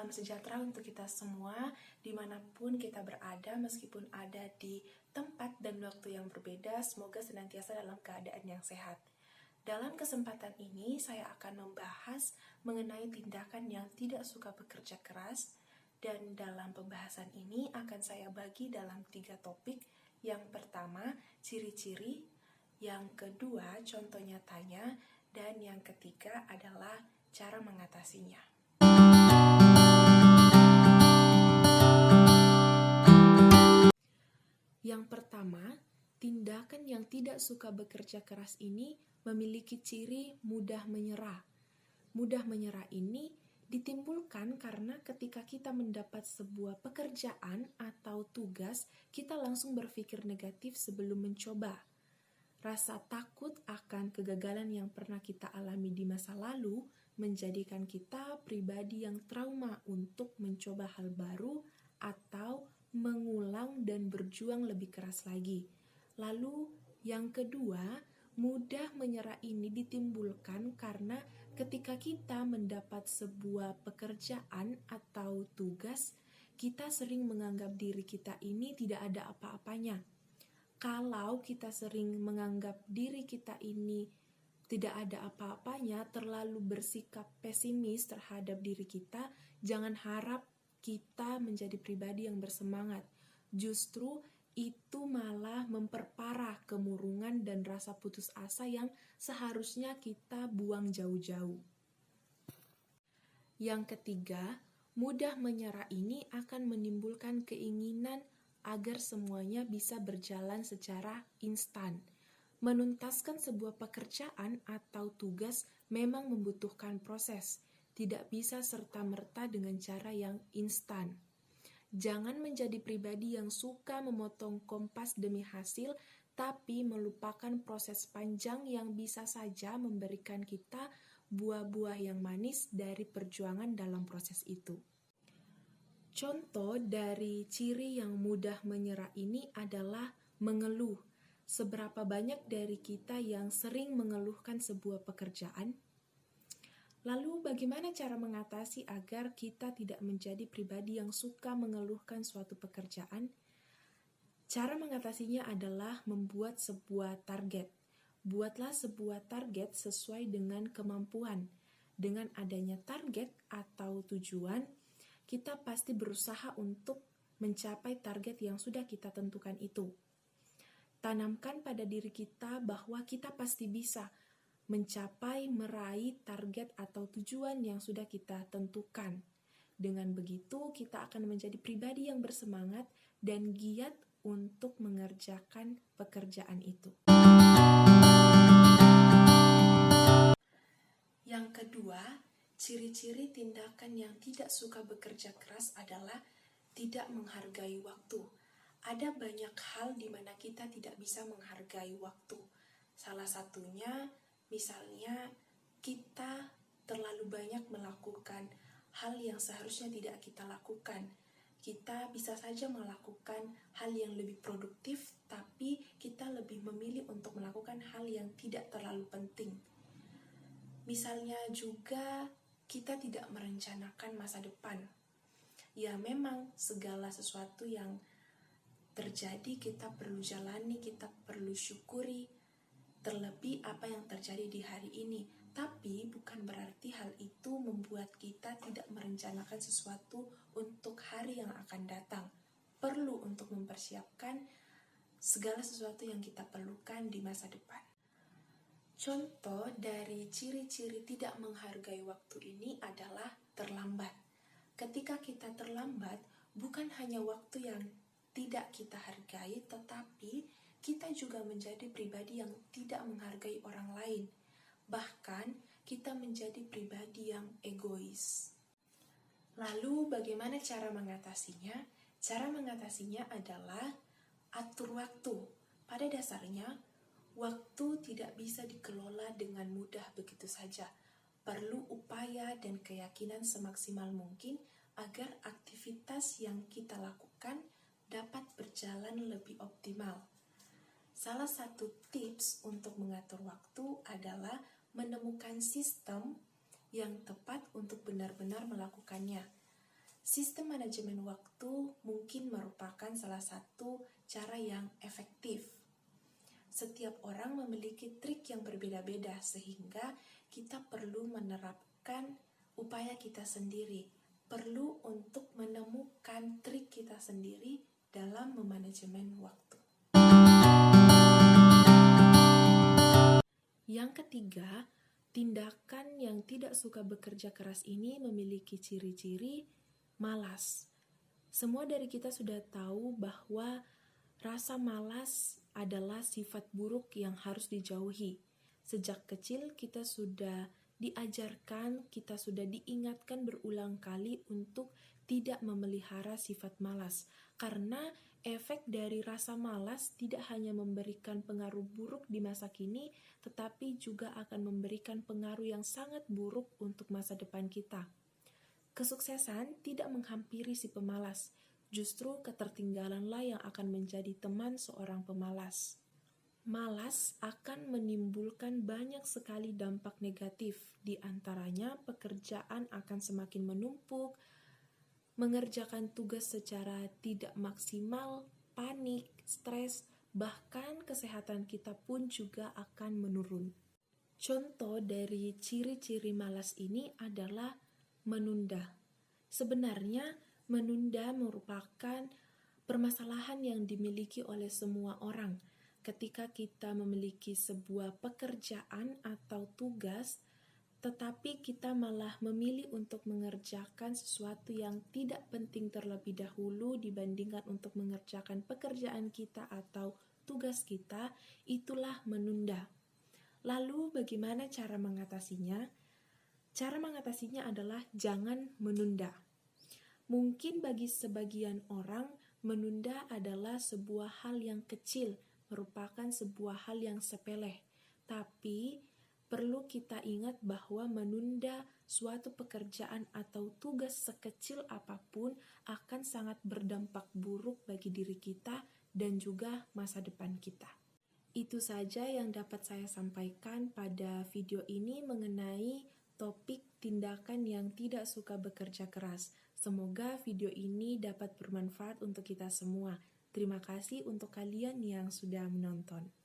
Salam sejahtera untuk kita semua, dimanapun kita berada, meskipun ada di tempat dan waktu yang berbeda, semoga senantiasa dalam keadaan yang sehat. Dalam kesempatan ini, saya akan membahas mengenai tindakan yang tidak suka bekerja keras, dan dalam pembahasan ini akan saya bagi dalam 3 topik. Yang pertama, ciri-ciri, yang kedua, contoh nyatanya, dan yang ketiga adalah cara mengatasinya. Yang pertama, tindakan yang tidak suka bekerja keras ini memiliki ciri mudah menyerah. Mudah menyerah ini ditimbulkan karena ketika kita mendapat sebuah pekerjaan atau tugas, kita langsung berpikir negatif sebelum mencoba. Rasa takut akan kegagalan yang pernah kita alami di masa lalu menjadikan kita pribadi yang trauma untuk mencoba hal baru atau mengulang dan berjuang lebih keras lagi. Lalu yang kedua, mudah menyerah ini ditimbulkan karena ketika kita mendapat sebuah pekerjaan atau tugas, kita sering menganggap diri kita ini tidak ada apa-apanya. Kalau kita sering menganggap diri kita ini tidak ada apa-apanya, terlalu bersikap pesimis terhadap diri kita, jangan harap kita menjadi pribadi yang bersemangat. Justru itu malah memperparah kemurungan dan rasa putus asa yang seharusnya kita buang jauh-jauh. Yang ketiga, mudah menyerah ini akan menimbulkan keinginan agar semuanya bisa berjalan secara instan. Menuntaskan sebuah pekerjaan atau tugas memang membutuhkan proses, tidak bisa serta-merta dengan cara yang instan. Jangan menjadi pribadi yang suka memotong kompas demi hasil, tapi melupakan proses panjang yang bisa saja memberikan kita buah-buah yang manis dari perjuangan dalam proses itu. Contoh dari ciri yang mudah menyerah ini adalah mengeluh. Seberapa banyak dari kita yang sering mengeluhkan sebuah pekerjaan? Lalu bagaimana cara mengatasi agar kita tidak menjadi pribadi yang suka mengeluhkan suatu pekerjaan? Cara mengatasinya adalah membuat sebuah target. Buatlah sebuah target sesuai dengan kemampuan. Dengan adanya target atau tujuan, kita pasti berusaha untuk mencapai target yang sudah kita tentukan itu. Tanamkan pada diri kita bahwa kita pasti bisa meraih target atau tujuan yang sudah kita tentukan. Dengan begitu, kita akan menjadi pribadi yang bersemangat dan giat untuk mengerjakan pekerjaan itu. Yang kedua, ciri-ciri tindakan yang tidak suka bekerja keras adalah tidak menghargai waktu. Ada banyak hal di mana kita tidak bisa menghargai waktu. Salah satunya, misalnya kita terlalu banyak melakukan hal yang seharusnya tidak kita lakukan. Kita bisa saja melakukan hal yang lebih produktif, tapi kita lebih memilih untuk melakukan hal yang tidak terlalu penting. Misalnya juga kita tidak merencanakan masa depan. Ya memang segala sesuatu yang terjadi kita perlu jalani, kita perlu syukuri, terlebih apa yang terjadi di hari ini. Tapi bukan berarti hal itu membuat kita tidak merencanakan sesuatu untuk hari yang akan datang. Perlu untuk mempersiapkan segala sesuatu yang kita perlukan di masa depan. Contoh dari ciri-ciri tidak menghargai waktu ini adalah terlambat. Ketika kita terlambat, bukan hanya waktu yang tidak kita hargai, tetapi kita juga menjadi pribadi yang tidak menghargai orang lain. Bahkan, kita menjadi pribadi yang egois. Lalu, bagaimana cara mengatasinya? Cara mengatasinya adalah atur waktu. Pada dasarnya, waktu tidak bisa dikelola dengan mudah begitu saja. Perlu upaya dan keyakinan semaksimal mungkin agar aktivitas yang kita lakukan dapat berjalan lebih optimal. Salah satu tips untuk mengatur waktu adalah menemukan sistem yang tepat untuk benar-benar melakukannya. Sistem manajemen waktu mungkin merupakan salah satu cara yang efektif. Setiap orang memiliki trik yang berbeda-beda sehingga kita perlu menerapkan upaya kita sendiri. Perlu untuk menemukan trik kita sendiri dalam memanajemen waktu. Yang ketiga, tindakan yang tidak suka bekerja keras ini memiliki ciri-ciri malas. Semua dari kita sudah tahu bahwa rasa malas adalah sifat buruk yang harus dijauhi. Sejak kecil kita sudah diajarkan, kita sudah diingatkan berulang kali untuk tidak memelihara sifat malas. Karena efek dari rasa malas tidak hanya memberikan pengaruh buruk di masa kini, tetapi juga akan memberikan pengaruh yang sangat buruk untuk masa depan kita. Kesuksesan tidak menghampiri si pemalas, justru ketertinggalanlah yang akan menjadi teman seorang pemalas. Malas akan menimbulkan banyak sekali dampak negatif, di antaranya pekerjaan akan semakin menumpuk, mengerjakan tugas secara tidak maksimal, panik, stres, bahkan kesehatan kita pun juga akan menurun. Contoh dari ciri-ciri malas ini adalah menunda. Sebenarnya, menunda merupakan permasalahan yang dimiliki oleh semua orang. Ketika kita memiliki sebuah pekerjaan atau tugas, tetapi kita malah memilih untuk mengerjakan sesuatu yang tidak penting terlebih dahulu dibandingkan untuk mengerjakan pekerjaan kita atau tugas kita, itulah menunda. Lalu bagaimana cara mengatasinya? Cara mengatasinya adalah jangan menunda. Mungkin bagi sebagian orang, menunda adalah sebuah hal yang kecil, merupakan sebuah hal yang sepele. Tapi, perlu kita ingat bahwa menunda suatu pekerjaan atau tugas sekecil apapun akan sangat berdampak buruk bagi diri kita dan juga masa depan kita. Itu saja yang dapat saya sampaikan pada video ini mengenai topik tindakan yang tidak suka bekerja keras. Semoga video ini dapat bermanfaat untuk kita semua. Terima kasih untuk kalian yang sudah menonton.